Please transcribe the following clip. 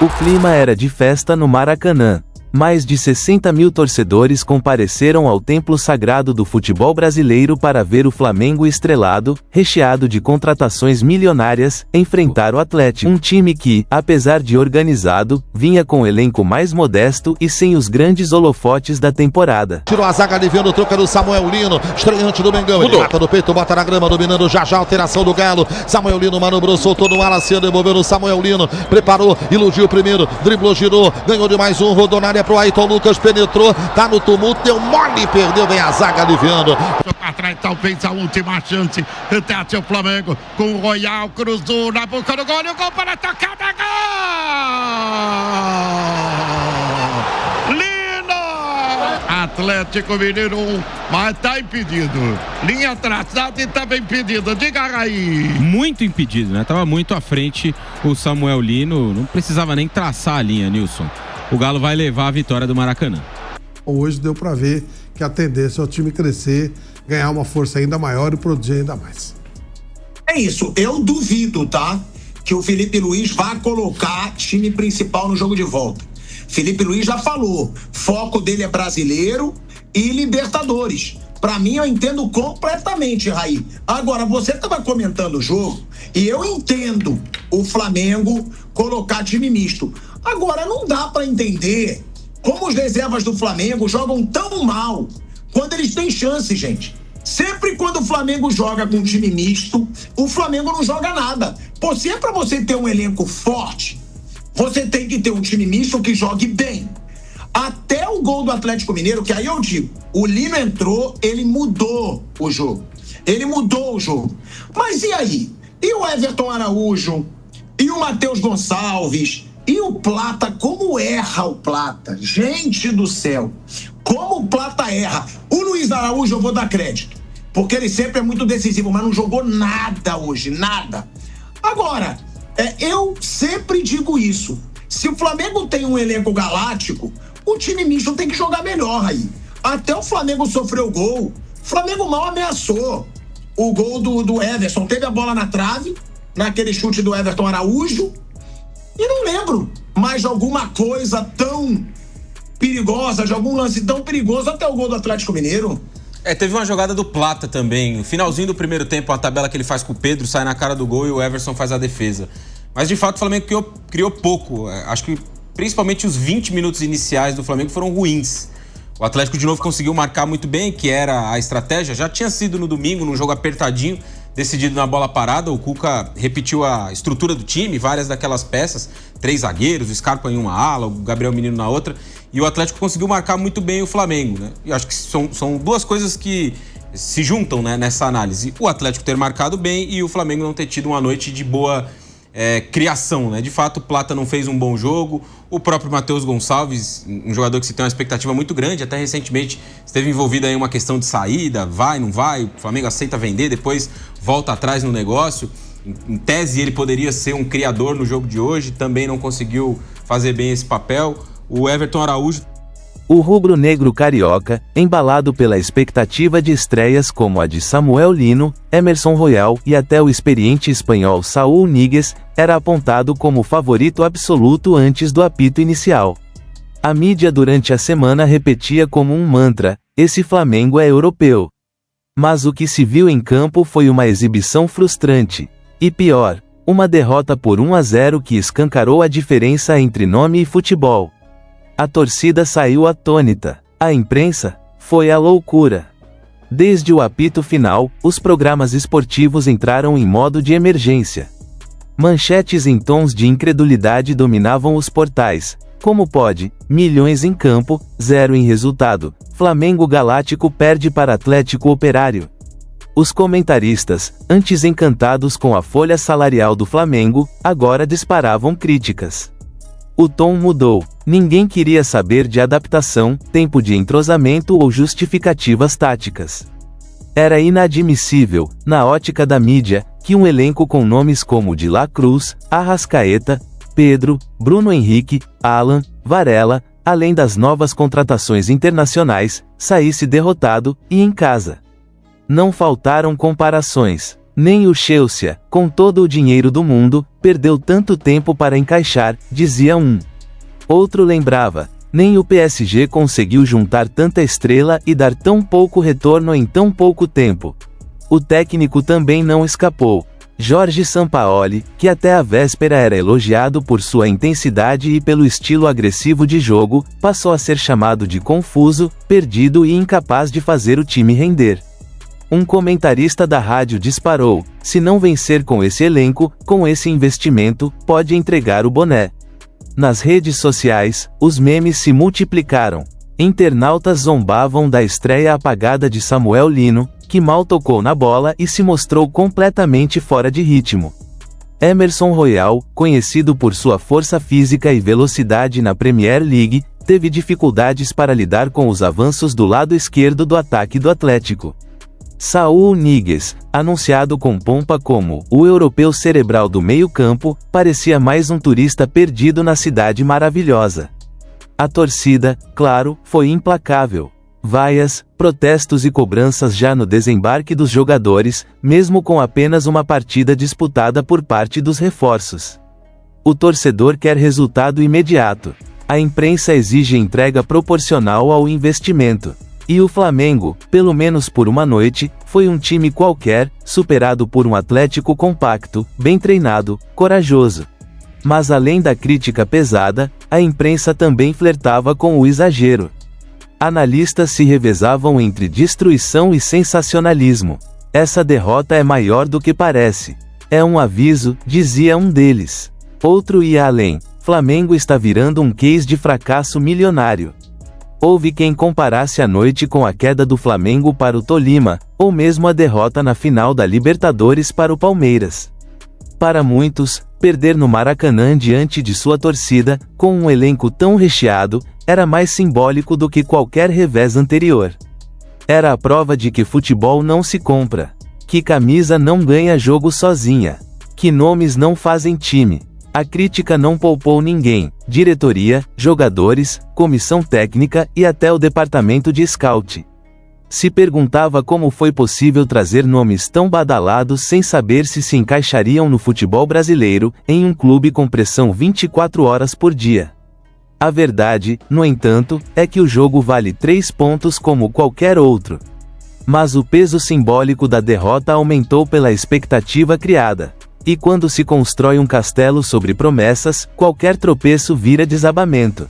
O clima era de festa no Maracanã. Mais de 60 mil torcedores compareceram ao templo sagrado do futebol brasileiro para ver o Flamengo estrelado, recheado de contratações milionárias, enfrentar o Atlético. Um time que, apesar de organizado, vinha com o elenco mais modesto e sem os grandes holofotes da temporada. Tirou a zaga aliviando o troca do Samuel Lino, estreante do Mengão. Ele mata no peito, bota na grama, dominando já a alteração do Galo. Samuel Lino manobrou, soltou no ala, devolveu no Samuel Lino, preparou, iludiu o primeiro, driblou, girou, ganhou de mais um, rodou na área pro Ayrton Lucas, penetrou, tá no tumulto, deu mole, perdeu, vem a zaga aliviando. Atrás, talvez a última chance, até o Flamengo, com o Royal, cruzou na boca do gol, e o gol para a tocada, gol! Lino! Atlético Mineiro 1, mas tá impedido. Linha traçada e também impedido, diga aí. Muito impedido, né? Tava muito à frente o Samuel Lino, não precisava nem traçar a linha, Nilson. O Galo vai levar a vitória do Maracanã. Hoje deu para ver que a tendência é o time crescer, ganhar uma força ainda maior e produzir ainda mais. É isso, eu duvido, tá? Que o Felipe Luiz vá colocar time principal no jogo de volta. Felipe Luiz já falou, foco dele é brasileiro e Libertadores. Pra mim, eu entendo completamente, Raí. Agora, você tava comentando o jogo e eu entendo o Flamengo colocar time misto. Agora, não dá pra entender como os reservas do Flamengo jogam tão mal quando eles têm chance, gente. Sempre quando o Flamengo joga com um time misto, o Flamengo não joga nada. Pô, se é pra você ter um elenco forte, você tem que ter um time misto que jogue bem. Até o gol do Atlético Mineiro, que aí eu digo, o Lino entrou, ele mudou o jogo. Ele mudou o jogo. Mas e aí? E o Everton Araújo? E o Matheus Gonçalves? E o Plata? Como erra o Plata? Gente do céu! Como o Plata erra? O Luiz Araújo eu vou dar crédito, porque ele sempre é muito decisivo, mas não jogou nada hoje, nada. Agora, eu sempre digo isso. Se o Flamengo tem um elenco galáctico, o time misto tem que jogar melhor aí. Até o Flamengo sofreu gol. O Flamengo mal ameaçou. O gol do Everson. Teve a bola na trave, naquele chute do Everton Araújo. E não lembro mais de alguma coisa tão perigosa, de algum lance tão perigoso até o gol do Atlético Mineiro. Teve uma jogada do Plata também. No finalzinho do primeiro tempo, a tabela que ele faz com o Pedro, sai na cara do gol e o Everson faz a defesa. Mas de fato o Flamengo criou pouco. Acho que principalmente os 20 minutos iniciais do Flamengo foram ruins. O Atlético de novo conseguiu marcar muito bem, que era a estratégia. Já tinha sido no domingo, num jogo apertadinho, decidido na bola parada. O Cuca repetiu a estrutura do time, várias daquelas peças. 3 zagueiros, o Scarpa em uma ala, o Gabriel Menino na outra. E o Atlético conseguiu marcar muito bem o Flamengo, né? E acho que são duas coisas que se juntam, né, nessa análise. O Atlético ter marcado bem e o Flamengo não ter tido uma noite de boa criação, né? De fato, o Plata não fez um bom jogo. O próprio Matheus Gonçalves, um jogador que se tem uma expectativa muito grande, até recentemente esteve envolvido em uma questão de saída, vai, não vai, o Flamengo aceita vender, depois volta atrás no negócio. Em tese, ele poderia ser um criador no jogo de hoje, também não conseguiu fazer bem esse papel. O Everton Araújo... O rubro-negro carioca, embalado pela expectativa de estreias como a de Samuel Lino, Emerson Royal e até o experiente espanhol Saúl Ñíguez, era apontado como favorito absoluto antes do apito inicial. A mídia durante a semana repetia como um mantra: esse Flamengo é europeu. Mas o que se viu em campo foi uma exibição frustrante. E pior, uma derrota por 1-0 que escancarou a diferença entre nome e futebol. A torcida saiu atônita. A imprensa foi à loucura. Desde o apito final, os programas esportivos entraram em modo de emergência. Manchetes em tons de incredulidade dominavam os portais. Como pode? Milhões em campo, 0 em resultado. Flamengo Galáctico perde para Atlético Operário. Os comentaristas, antes encantados com a folha salarial do Flamengo, agora disparavam críticas. O tom mudou. Ninguém queria saber de adaptação, tempo de entrosamento ou justificativas táticas. Era inadmissível, na ótica da mídia, que um elenco com nomes como De La Cruz, Arrascaeta, Pedro, Bruno Henrique, Alan, Varela, além das novas contratações internacionais, saísse derrotado, e em casa. Não faltaram comparações. Nem o Chelsea, com todo o dinheiro do mundo, perdeu tanto tempo para encaixar, dizia um. Outro lembrava, nem o PSG conseguiu juntar tanta estrela e dar tão pouco retorno em tão pouco tempo. O técnico também não escapou. Jorge Sampaoli, que até a véspera era elogiado por sua intensidade e pelo estilo agressivo de jogo, passou a ser chamado de confuso, perdido e incapaz de fazer o time render. Um comentarista da rádio disparou: se não vencer com esse elenco, com esse investimento, pode entregar o boné. Nas redes sociais, os memes se multiplicaram. Internautas zombavam da estreia apagada de Samuel Lino, que mal tocou na bola e se mostrou completamente fora de ritmo. Emerson Royal, conhecido por sua força física e velocidade na Premier League, teve dificuldades para lidar com os avanços do lado esquerdo do ataque do Atlético. Saúl Ñíguez, anunciado com pompa como o europeu cerebral do meio-campo, parecia mais um turista perdido na cidade maravilhosa. A torcida, claro, foi implacável. Vaias, protestos e cobranças já no desembarque dos jogadores, mesmo com apenas uma partida disputada por parte dos reforços. O torcedor quer resultado imediato. A imprensa exige entrega proporcional ao investimento. E o Flamengo, pelo menos por uma noite, foi um time qualquer, superado por um Atlético compacto, bem treinado, corajoso. Mas além da crítica pesada, a imprensa também flertava com o exagero. Analistas se revezavam entre destruição e sensacionalismo. Essa derrota é maior do que parece. É um aviso, dizia um deles. Outro ia além: Flamengo está virando um case de fracasso milionário. Houve quem comparasse a noite com a queda do Flamengo para o Tolima, ou mesmo a derrota na final da Libertadores para o Palmeiras. Para muitos, perder no Maracanã diante de sua torcida, com um elenco tão recheado, era mais simbólico do que qualquer revés anterior. Era a prova de que futebol não se compra, que camisa não ganha jogo sozinha, que nomes não fazem time. A crítica não poupou ninguém: diretoria, jogadores, comissão técnica e até o departamento de scout. Se perguntava como foi possível trazer nomes tão badalados sem saber se encaixariam no futebol brasileiro, em um clube com pressão 24 horas por dia. A verdade, no entanto, é que o jogo vale 3 pontos como qualquer outro. Mas o peso simbólico da derrota aumentou pela expectativa criada. E quando se constrói um castelo sobre promessas, qualquer tropeço vira desabamento.